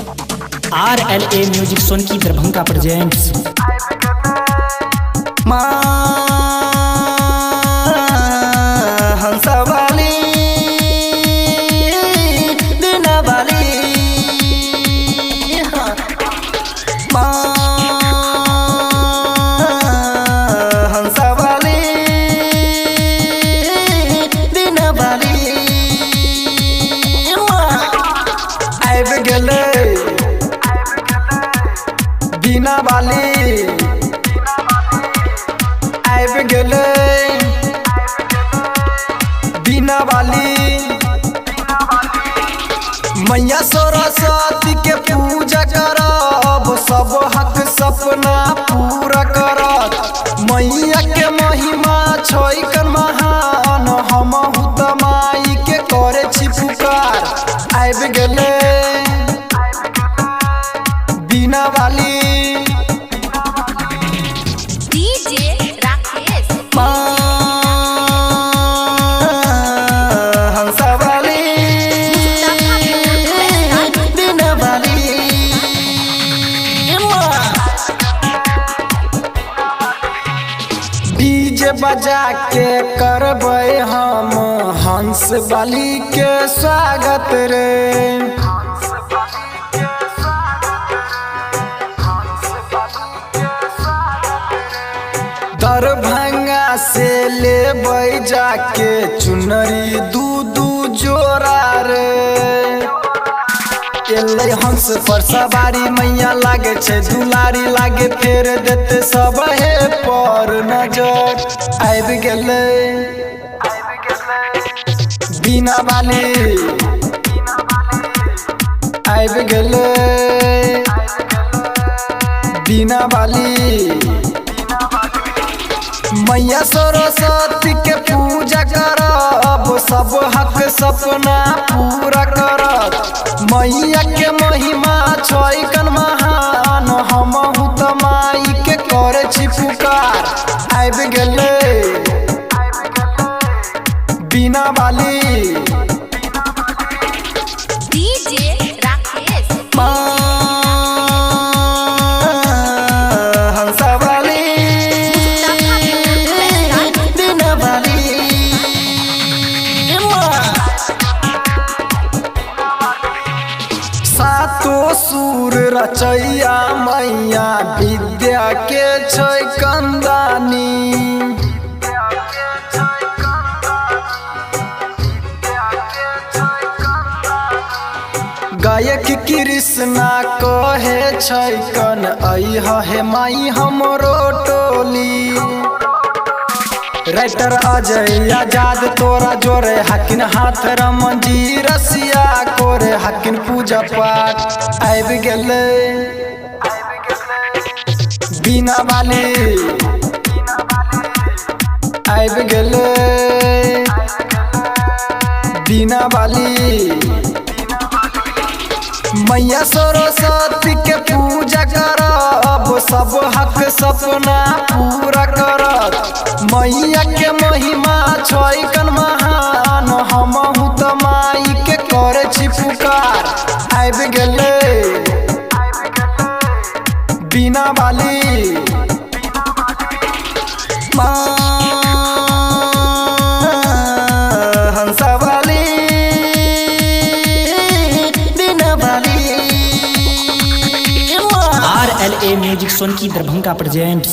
RLA music Sonki Darbhanga presents. हंसवाली दिनवाली हंसवाली दिनवाली आबि गेलै बिना वाली आबि गेलै बिना वाली मैया सरस्वती के पूजा करब सब हक सपना पूरा करत। मैया के महिमा छै कन महान हमहु त माई के करे छी पुकार। आबि गेलै बिना वाली डीजे बजा के करबै हम हंस वाली के स्वागत रे। दरभंगा से लेबै जाके चुनरी दू जोड़ा रे। एलै हंस पर सवारी मैया लागे छै दुलारी लागे फेर देते सब हे पर नजर। आबि गेलै बिना वाली आबि गेलै बिना वाली मैया सरस्वती के पूजा करब सब हक सपना पूरा करत। मैया के महिमा छै कन महान हमहु त माई के करे छी पुकार। आबि गेलै बिना वाली सातो सुर रचैया मैया विद्या के छै कंदानी। गायक कृष्णा कहे छै कन अइह हे माई हमरो टोली। राइटर अजय आजाद तोरा जोरे हकिन हाथ रमन जी रसिया कोरे हकिन पूजा पाठ। आबि गेलै बिना वाली आबि गेलै बिना वाली मैया सरस्वती के पूजा करब सब हक सपना पूरा करत। मैया के महिमा छै कन महान हमहु त माई के करे छी पुकार। आबि गेलै बिना वाली हंसवाली दिनवाली RLA music Sonki Darbhanga presents.